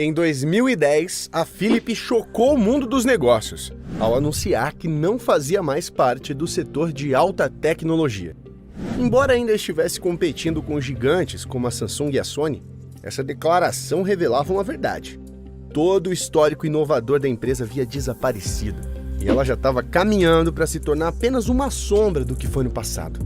Em 2010, a Philips chocou o mundo dos negócios ao anunciar que não fazia mais parte do setor de alta tecnologia. Embora ainda estivesse competindo com gigantes como a Samsung e a Sony, essa declaração revelava uma verdade. Todo o histórico inovador da empresa havia desaparecido e ela já estava caminhando para se tornar apenas uma sombra do que foi no passado.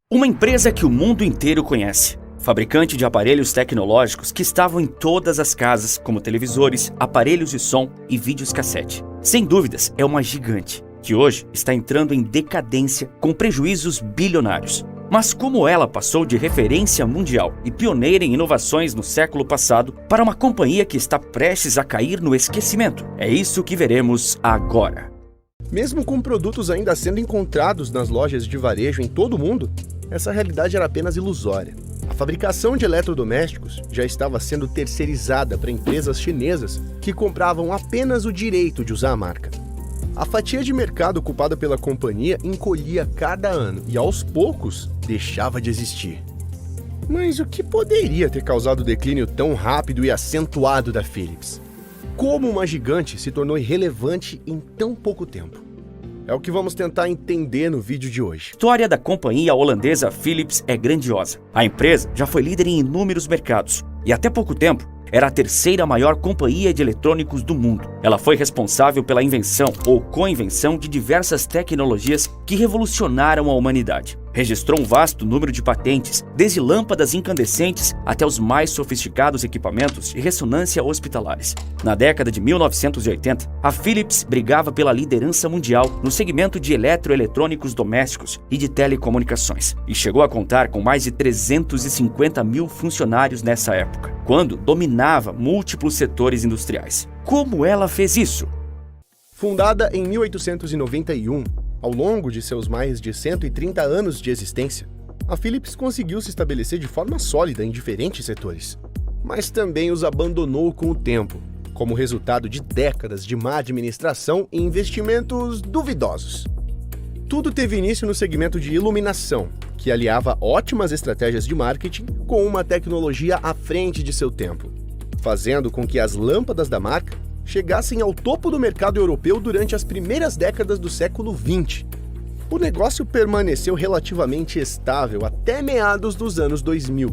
Uma empresa que o mundo inteiro conhece. Fabricante de aparelhos tecnológicos que estavam em todas as casas, como televisores, aparelhos de som e vídeos cassete. Sem dúvidas, é uma gigante, que hoje está entrando em decadência com prejuízos bilionários. Mas como ela passou de referência mundial e pioneira em inovações no século passado para uma companhia que está prestes a cair no esquecimento? É isso que veremos agora. Mesmo com produtos ainda sendo encontrados nas lojas de varejo em todo o mundo, essa realidade era apenas ilusória. A fabricação de eletrodomésticos já estava sendo terceirizada para empresas chinesas que compravam apenas o direito de usar a marca. A fatia de mercado ocupada pela companhia encolhia cada ano e, aos poucos, deixava de existir. Mas o que poderia ter causado o declínio tão rápido e acentuado da Philips? Como uma gigante se tornou irrelevante em tão pouco tempo? É o que vamos tentar entender no vídeo de hoje. A história da companhia holandesa Philips é grandiosa. A empresa já foi líder em inúmeros mercados e até pouco tempo era a terceira maior companhia de eletrônicos do mundo. Ela foi responsável pela invenção ou co-invenção de diversas tecnologias que revolucionaram a humanidade. Registrou um vasto número de patentes, desde lâmpadas incandescentes até os mais sofisticados equipamentos de ressonância hospitalares. Na década de 1980, a Philips brigava pela liderança mundial no segmento de eletroeletrônicos domésticos e de telecomunicações, e chegou a contar com mais de 350 mil funcionários nessa época, quando dominava múltiplos setores industriais. Como ela fez isso? Fundada em 1891, ao longo de seus mais de 130 anos de existência, a Philips conseguiu se estabelecer de forma sólida em diferentes setores, mas também os abandonou com o tempo, como resultado de décadas de má administração e investimentos duvidosos. Tudo teve início no segmento de iluminação, que aliava ótimas estratégias de marketing com uma tecnologia à frente de seu tempo, fazendo com que as lâmpadas da marca chegassem ao topo do mercado europeu durante as primeiras décadas do século XX. O negócio permaneceu relativamente estável até meados dos anos 2000,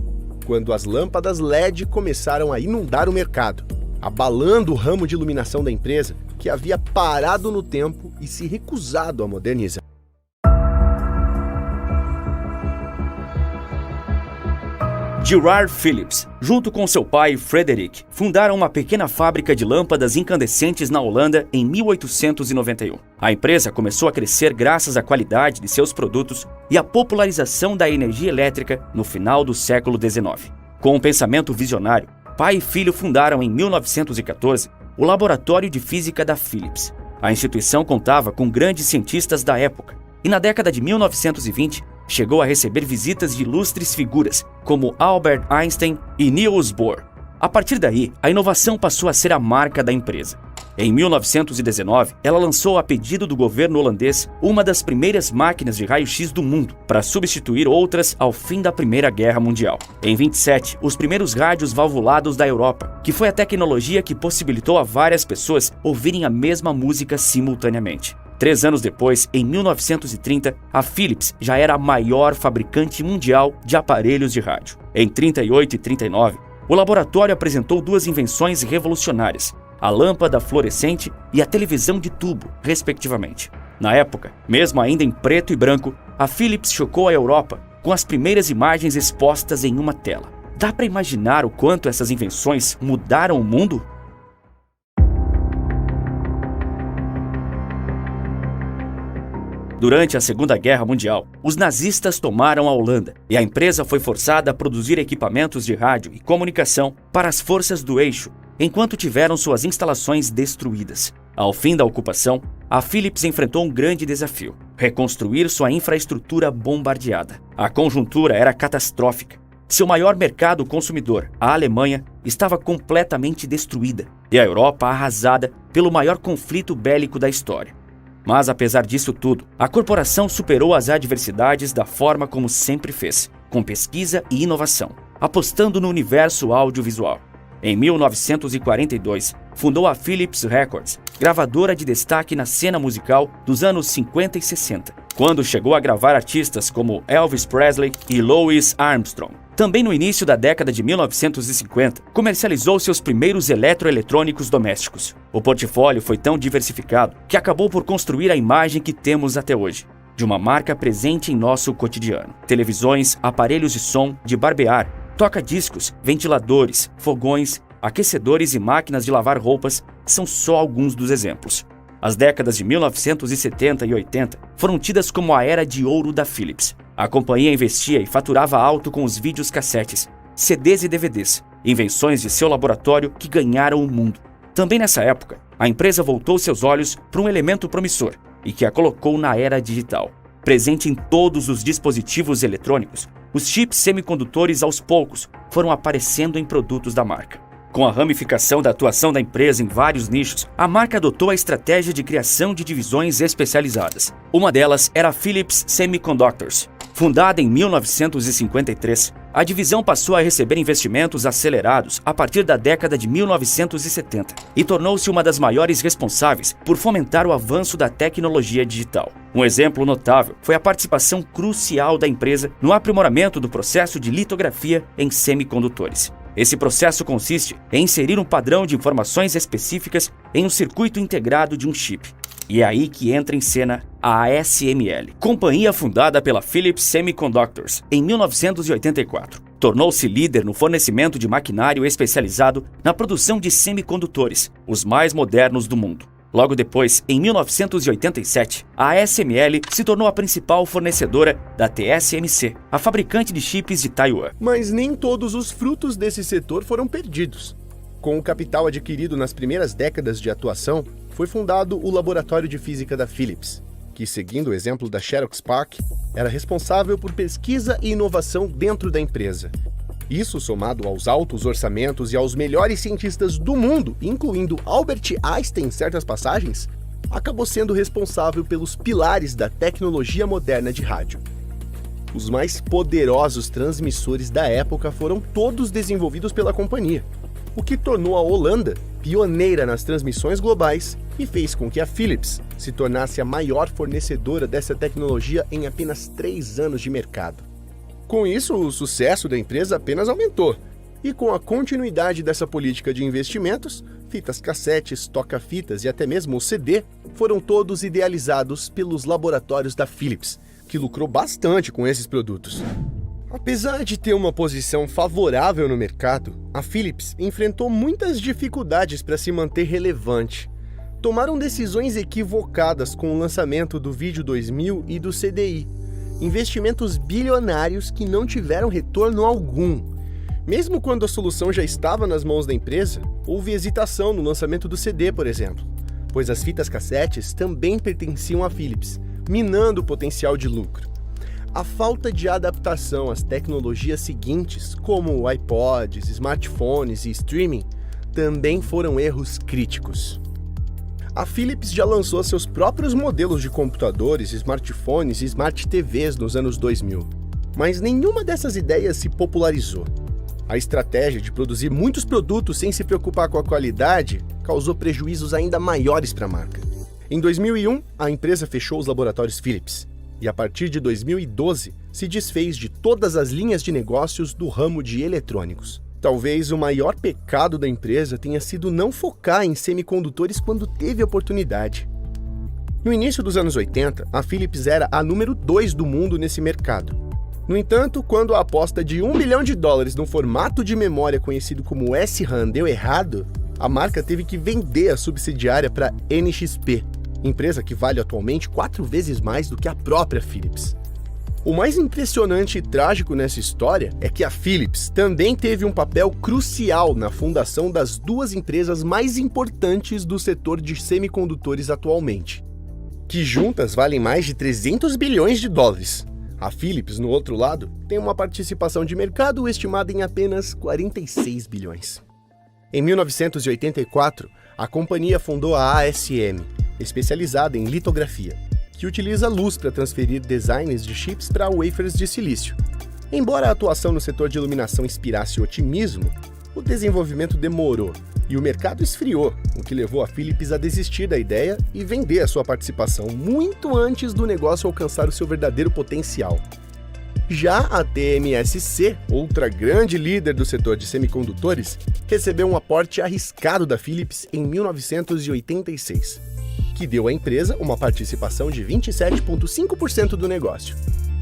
quando as lâmpadas LED começaram a inundar o mercado, abalando o ramo de iluminação da empresa, que havia parado no tempo e se recusado a modernizar. Gerard Philips, junto com seu pai Frederick, fundaram uma pequena fábrica de lâmpadas incandescentes na Holanda em 1891. A empresa começou a crescer graças à qualidade de seus produtos e à popularização da energia elétrica no final do século XIX. Com um pensamento visionário, pai e filho fundaram em 1914 o Laboratório de Física da Philips. A instituição contava com grandes cientistas da época e, na década de 1920, chegou a receber visitas de ilustres figuras como Albert Einstein e Niels Bohr. A partir daí, a inovação passou a ser a marca da empresa. Em 1919, ela lançou a pedido do governo holandês uma das primeiras máquinas de raio-x do mundo para substituir outras ao fim da Primeira Guerra Mundial. Em 27, os primeiros rádios valvulados da Europa, que foi a tecnologia que possibilitou a várias pessoas ouvirem a mesma música simultaneamente. 3 anos depois, em 1930, a Philips já era a maior fabricante mundial de aparelhos de rádio. Em 38 e 39, o laboratório apresentou 2 invenções revolucionárias, a lâmpada fluorescente e a televisão de tubo, respectivamente. Na época, mesmo ainda em preto e branco, a Philips chocou a Europa com as primeiras imagens expostas em uma tela. Dá para imaginar o quanto essas invenções mudaram o mundo? Durante a Segunda Guerra Mundial, os nazistas tomaram a Holanda e a empresa foi forçada a produzir equipamentos de rádio e comunicação para as forças do eixo, enquanto tiveram suas instalações destruídas. Ao fim da ocupação, a Philips enfrentou um grande desafio: reconstruir sua infraestrutura bombardeada. A conjuntura era catastrófica. Seu maior mercado consumidor, a Alemanha, estava completamente destruída e a Europa arrasada pelo maior conflito bélico da história. Mas, apesar disso tudo, a corporação superou as adversidades da forma como sempre fez, com pesquisa e inovação, apostando no universo audiovisual. Em 1942, fundou a Philips Records, gravadora de destaque na cena musical dos anos 50 e 60, quando chegou a gravar artistas como Elvis Presley e Louis Armstrong. Também no início da década de 1950, comercializou seus primeiros eletroeletrônicos domésticos. O portfólio foi tão diversificado que acabou por construir a imagem que temos até hoje, de uma marca presente em nosso cotidiano. Televisões, aparelhos de som, de barbear, toca-discos, ventiladores, fogões, aquecedores e máquinas de lavar roupas são só alguns dos exemplos. As décadas de 1970 e 80 foram tidas como a era de ouro da Philips. A companhia investia e faturava alto com os vídeos cassetes, CDs e DVDs, invenções de seu laboratório que ganharam o mundo. Também nessa época, a empresa voltou seus olhos para um elemento promissor e que a colocou na era digital. Presente em todos os dispositivos eletrônicos, os chips semicondutores aos poucos foram aparecendo em produtos da marca. Com a ramificação da atuação da empresa em vários nichos, a marca adotou a estratégia de criação de divisões especializadas. Uma delas era a Philips Semiconductors. Fundada em 1953, a divisão passou a receber investimentos acelerados a partir da década de 1970 e tornou-se uma das maiores responsáveis por fomentar o avanço da tecnologia digital. Um exemplo notável foi a participação crucial da empresa no aprimoramento do processo de litografia em semicondutores. Esse processo consiste em inserir um padrão de informações específicas em um circuito integrado de um chip. E é aí que entra em cena a ASML, companhia fundada pela Philips Semiconductors em 1984. Tornou-se líder no fornecimento de maquinário especializado na produção de semicondutores, os mais modernos do mundo. Logo depois, em 1987, a ASML se tornou a principal fornecedora da TSMC, a fabricante de chips de Taiwan. Mas nem todos os frutos desse setor foram perdidos. Com o capital adquirido nas primeiras décadas de atuação, foi fundado o Laboratório de Física da Philips, que, seguindo o exemplo da Xerox PARC, era responsável por pesquisa e inovação dentro da empresa. Isso, somado aos altos orçamentos e aos melhores cientistas do mundo, incluindo Albert Einstein em certas passagens, acabou sendo responsável pelos pilares da tecnologia moderna de rádio. Os mais poderosos transmissores da época foram todos desenvolvidos pela companhia, o que tornou a Holanda pioneira nas transmissões globais e fez com que a Philips se tornasse a maior fornecedora dessa tecnologia em apenas 3 anos de mercado. Com isso, o sucesso da empresa apenas aumentou, e com a continuidade dessa política de investimentos, fitas cassetes, toca-fitas e até mesmo o CD foram todos idealizados pelos laboratórios da Philips, que lucrou bastante com esses produtos. Apesar de ter uma posição favorável no mercado, a Philips enfrentou muitas dificuldades para se manter relevante. Tomaram decisões equivocadas com o lançamento do Vídeo 2000 e do CDI, investimentos bilionários que não tiveram retorno algum. Mesmo quando a solução já estava nas mãos da empresa, houve hesitação no lançamento do CD, por exemplo, pois as fitas cassetes também pertenciam à Philips, minando o potencial de lucro. A falta de adaptação às tecnologias seguintes, como iPods, smartphones e streaming, também foram erros críticos. A Philips já lançou seus próprios modelos de computadores, smartphones e smart TVs nos anos 2000, mas nenhuma dessas ideias se popularizou. A estratégia de produzir muitos produtos sem se preocupar com a qualidade causou prejuízos ainda maiores para a marca. Em 2001, a empresa fechou os laboratórios Philips, e a partir de 2012 se desfez de todas as linhas de negócios do ramo de eletrônicos. Talvez o maior pecado da empresa tenha sido não focar em semicondutores quando teve oportunidade. No início dos anos 80, a Philips era a número 2 do mundo nesse mercado. No entanto, quando a aposta de $1 bilhão no formato de memória conhecido como SRAM deu errado, a marca teve que vender a subsidiária para NXP, empresa que vale atualmente 4 vezes mais do que a própria Philips. O mais impressionante e trágico nessa história é que a Philips também teve um papel crucial na fundação das 2 empresas mais importantes do setor de semicondutores atualmente, que juntas valem mais de $300 bilhões. A Philips, no outro lado, tem uma participação de mercado estimada em apenas 46 bilhões. Em 1984, a companhia fundou a ASM, especializada em litografia, que utiliza luz para transferir designs de chips para wafers de silício. Embora a atuação no setor de iluminação inspirasse otimismo, O desenvolvimento demorou e o mercado esfriou, o que levou a Philips a desistir da ideia e vender a sua participação muito antes do negócio alcançar o seu verdadeiro potencial. Já a TMSC, outra grande líder do setor de semicondutores, recebeu um aporte arriscado da Philips em 1986, que deu à empresa uma participação de 27,5% do negócio.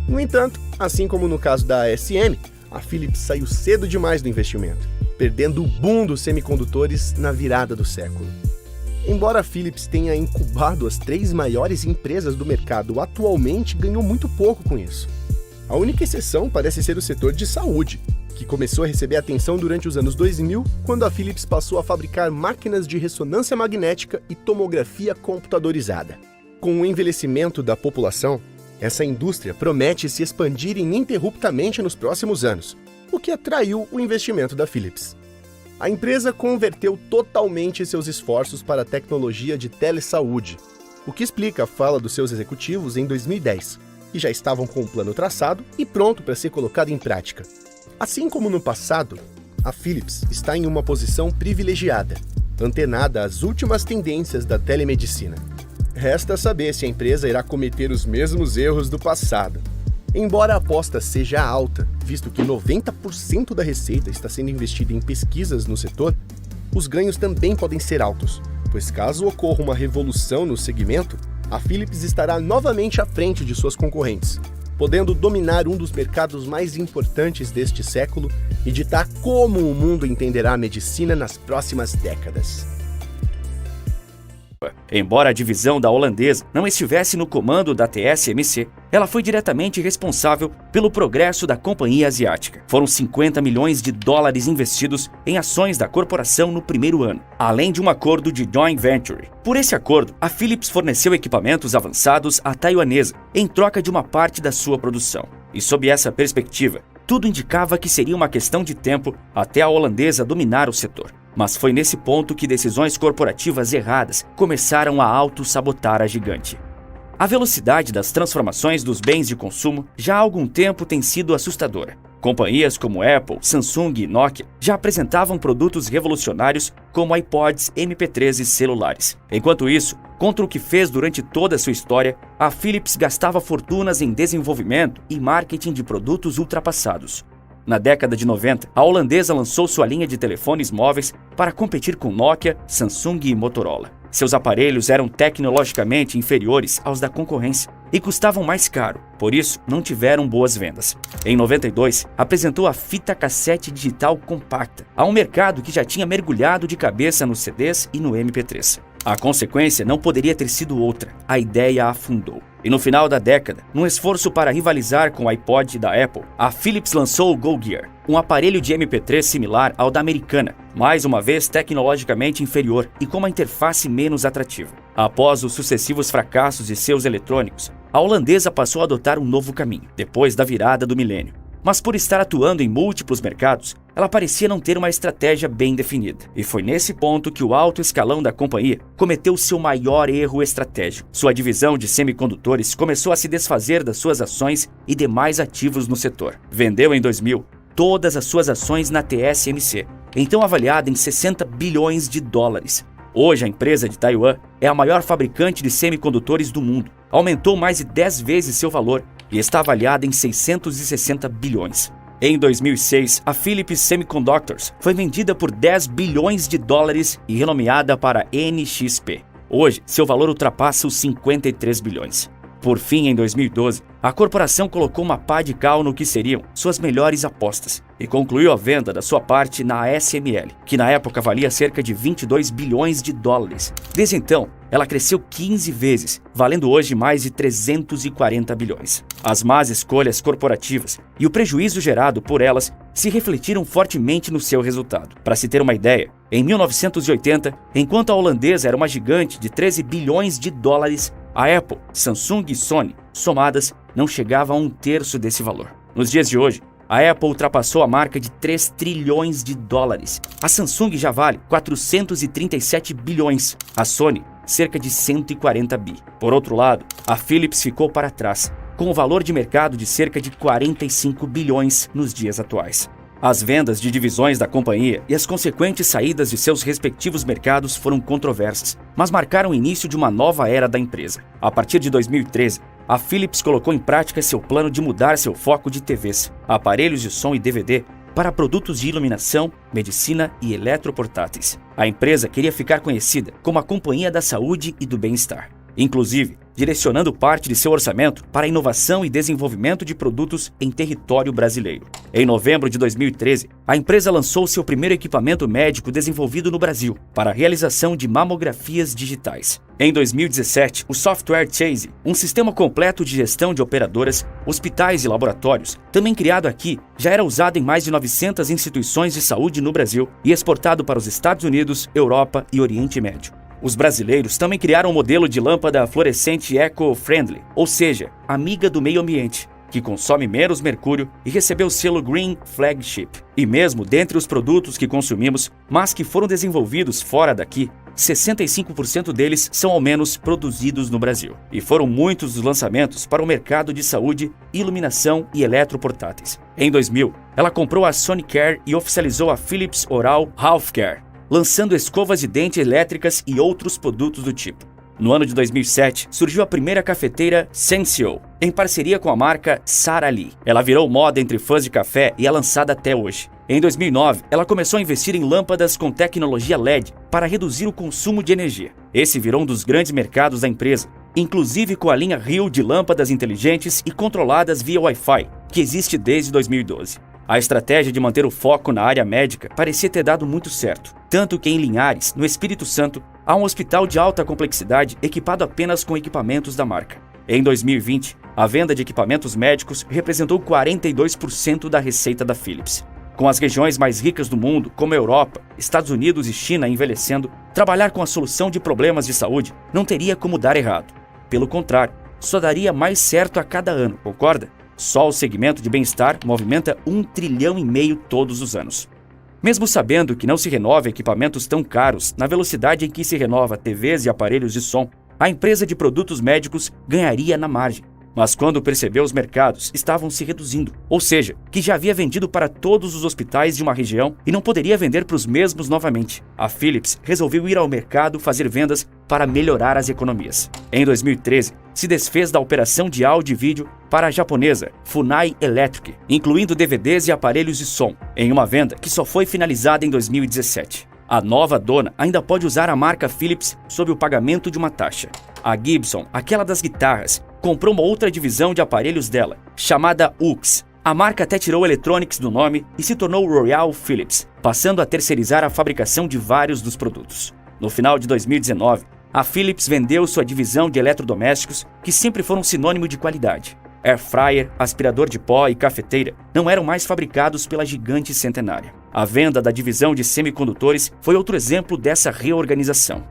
No entanto, assim como no caso da ASM, a Philips saiu cedo demais do investimento, perdendo o boom dos semicondutores na virada do século. Embora a Philips tenha incubado as 3 maiores empresas do mercado, atualmente ganhou muito pouco com isso. A única exceção parece ser o setor de saúde, que começou a receber atenção durante os anos 2000, quando a Philips passou a fabricar máquinas de ressonância magnética e tomografia computadorizada. Com o envelhecimento da população, essa indústria promete se expandir ininterruptamente nos próximos anos, o que atraiu o investimento da Philips. A empresa converteu totalmente seus esforços para a tecnologia de telesaúde, o que explica a fala dos seus executivos em 2010, que já estavam com o plano traçado e pronto para ser colocado em prática. Assim como no passado, a Philips está em uma posição privilegiada, antenada às últimas tendências da telemedicina. Resta saber se a empresa irá cometer os mesmos erros do passado. Embora a aposta seja alta, visto que 90% da receita está sendo investida em pesquisas no setor, os ganhos também podem ser altos, pois caso ocorra uma revolução no segmento, a Philips estará novamente à frente de suas concorrentes, podendo dominar um dos mercados mais importantes deste século e ditar como o mundo entenderá a medicina nas próximas décadas. Embora a divisão da holandesa não estivesse no comando da TSMC, ela foi diretamente responsável pelo progresso da companhia asiática. Foram 50 milhões de dólares investidos em ações da corporação no primeiro ano, além de um acordo de joint venture. Por esse acordo, a Philips forneceu equipamentos avançados à taiwanesa, em troca de uma parte da sua produção. E sob essa perspectiva, tudo indicava que seria uma questão de tempo até a holandesa dominar o setor. Mas foi nesse ponto que decisões corporativas erradas começaram a auto-sabotar a gigante. A velocidade das transformações dos bens de consumo já há algum tempo tem sido assustadora. Companhias como Apple, Samsung e Nokia já apresentavam produtos revolucionários como iPods, MP3 e celulares. Enquanto isso, contra o que fez durante toda a sua história, a Philips gastava fortunas em desenvolvimento e marketing de produtos ultrapassados. Na década de 90, a holandesa lançou sua linha de telefones móveis para competir com Nokia, Samsung e Motorola. Seus aparelhos eram tecnologicamente inferiores aos da concorrência e custavam mais caro, por isso não tiveram boas vendas. Em 92, apresentou a fita cassete digital compacta, a um mercado que já tinha mergulhado de cabeça nos CDs e no MP3. A consequência não poderia ter sido outra, a ideia afundou. E no final da década, num esforço para rivalizar com o iPod da Apple, a Philips lançou o Go Gear, um aparelho de MP3 similar ao da americana, mais uma vez tecnologicamente inferior e com uma interface menos atrativa. Após os sucessivos fracassos de seus eletrônicos, a holandesa passou a adotar um novo caminho, depois da virada do milênio. Mas por estar atuando em múltiplos mercados, ela parecia não ter uma estratégia bem definida. E foi nesse ponto que o alto escalão da companhia cometeu seu maior erro estratégico. Sua divisão de semicondutores começou a se desfazer das suas ações e demais ativos no setor. Vendeu em 2000 todas as suas ações na TSMC, então avaliada em 60 bilhões de dólares. Hoje a empresa de Taiwan é a maior fabricante de semicondutores do mundo. Aumentou mais de 10 vezes seu valor e está avaliada em 660 bilhões. Em 2006, a Philips Semiconductors foi vendida por 10 bilhões de dólares e renomeada para NXP. Hoje, seu valor ultrapassa os 53 bilhões. Por fim, em 2012, a corporação colocou uma pá de cal no que seriam suas melhores apostas e concluiu a venda da sua parte na ASML, que na época valia cerca de 22 bilhões de dólares. Desde então, ela cresceu 15 vezes, valendo hoje mais de 340 bilhões. As más escolhas corporativas e o prejuízo gerado por elas se refletiram fortemente no seu resultado. Para se ter uma ideia, em 1980, enquanto a holandesa era uma gigante de 13 bilhões de dólares, a Apple, Samsung e Sony, somadas, não chegava a 1/3 desse valor. Nos dias de hoje, a Apple ultrapassou a marca de 3 trilhões de dólares. A Samsung já vale 437 bilhões. A Sony, cerca de 140 bi. Por outro lado, a Philips ficou para trás, com o valor de mercado de cerca de 45 bilhões nos dias atuais. As vendas de divisões da companhia e as consequentes saídas de seus respectivos mercados foram controversas, mas marcaram o início de uma nova era da empresa. A partir de 2013, a Philips colocou em prática seu plano de mudar seu foco de TVs, aparelhos de som e DVD para produtos de iluminação, medicina e eletroportáteis. A empresa queria ficar conhecida como a Companhia da Saúde e do Bem-Estar, inclusive direcionando parte de seu orçamento para a inovação e desenvolvimento de produtos em território brasileiro. Em novembro de 2013, a empresa lançou seu primeiro equipamento médico desenvolvido no Brasil para a realização de mamografias digitais. Em 2017, o software Chase, um sistema completo de gestão de operadoras, hospitais e laboratórios, também criado aqui, já era usado em mais de 900 instituições de saúde no Brasil e exportado para os Estados Unidos, Europa e Oriente Médio. Os brasileiros também criaram um modelo de lâmpada fluorescente eco-friendly, ou seja, amiga do meio ambiente, que consome menos mercúrio e recebeu o selo Green Flagship. E mesmo dentre os produtos que consumimos, mas que foram desenvolvidos fora daqui, 65% deles são ao menos produzidos no Brasil. E foram muitos os lançamentos para o mercado de saúde, iluminação e eletroportáteis. Em 2000, ela comprou a Sonicare e oficializou a Philips Oral Healthcare, lançando escovas de dente elétricas e outros produtos do tipo. No ano de 2007, surgiu a primeira cafeteira Senseo, em parceria com a marca Sara Lee. Ela virou moda entre fãs de café e é lançada até hoje. Em 2009, ela começou a investir em lâmpadas com tecnologia LED para reduzir o consumo de energia. Esse virou um dos grandes mercados da empresa, inclusive com a linha Rio de lâmpadas inteligentes e controladas via Wi-Fi, que existe desde 2012. A estratégia de manter o foco na área médica parecia ter dado muito certo, tanto que em Linhares, no Espírito Santo, há um hospital de alta complexidade equipado apenas com equipamentos da marca. Em 2020, a venda de equipamentos médicos representou 42% da receita da Philips. Com as regiões mais ricas do mundo, como a Europa, Estados Unidos e China envelhecendo, trabalhar com a solução de problemas de saúde não teria como dar errado. Pelo contrário, só daria mais certo a cada ano, concorda? Só o segmento de bem-estar movimenta 1,5 trilhão todos os anos. Mesmo sabendo que não se renova equipamentos tão caros na velocidade em que se renova TVs e aparelhos de som, a empresa de produtos médicos ganharia na margem. Mas quando percebeu os mercados estavam se reduzindo, ou seja, que já havia vendido para todos os hospitais de uma região e não poderia vender para os mesmos novamente, a Philips resolveu ir ao mercado fazer vendas para melhorar as economias. Em 2013, se desfez da operação de áudio e vídeo para a japonesa Funai Electric, incluindo DVDs e aparelhos de som, em uma venda que só foi finalizada em 2017. A nova dona ainda pode usar a marca Philips sob o pagamento de uma taxa. A Gibson, aquela das guitarras, comprou uma outra divisão de aparelhos dela, chamada UX. A marca até tirou Electronics do nome e se tornou Royal Philips, passando a terceirizar a fabricação de vários dos produtos. No final de 2019, a Philips vendeu sua divisão de eletrodomésticos, que sempre foram sinônimo de qualidade. Air fryer, aspirador de pó e cafeteira não eram mais fabricados pela gigante centenária. A venda da divisão de semicondutores foi outro exemplo dessa reorganização.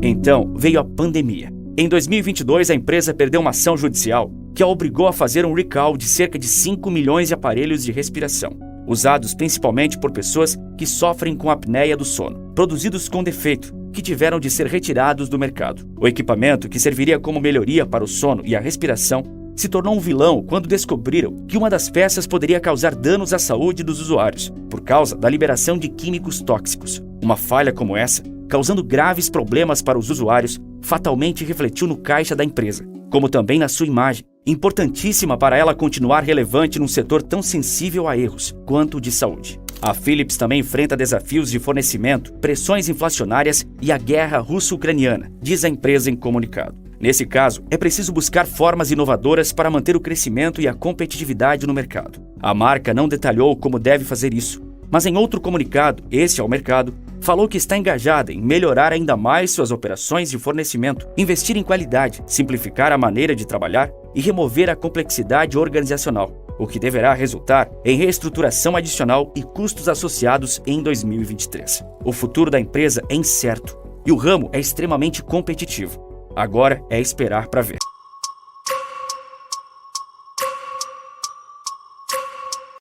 Então veio a pandemia. Em 2022, a empresa perdeu uma ação judicial que a obrigou a fazer um recall de cerca de 5 milhões de aparelhos de respiração, usados principalmente por pessoas que sofrem com apneia do sono, produzidos com defeito, que tiveram de ser retirados do mercado. O equipamento, que serviria como melhoria para o sono e a respiração, se tornou um vilão quando descobriram que uma das peças poderia causar danos à saúde dos usuários, por causa da liberação de químicos tóxicos. Uma falha como essa, causando graves problemas para os usuários, fatalmente refletiu no caixa da empresa, como também na sua imagem, importantíssima para ela continuar relevante num setor tão sensível a erros quanto o de saúde. A Philips também enfrenta desafios de fornecimento, pressões inflacionárias e a guerra russo-ucraniana, diz a empresa em comunicado. Nesse caso, é preciso buscar formas inovadoras para manter o crescimento e a competitividade no mercado. A marca não detalhou como deve fazer isso, mas em outro comunicado, este ao mercado, falou que está engajada em melhorar ainda mais suas operações de fornecimento, investir em qualidade, simplificar a maneira de trabalhar e remover a complexidade organizacional, o que deverá resultar em reestruturação adicional e custos associados em 2023. O futuro da empresa é incerto e o ramo é extremamente competitivo. Agora é esperar para ver.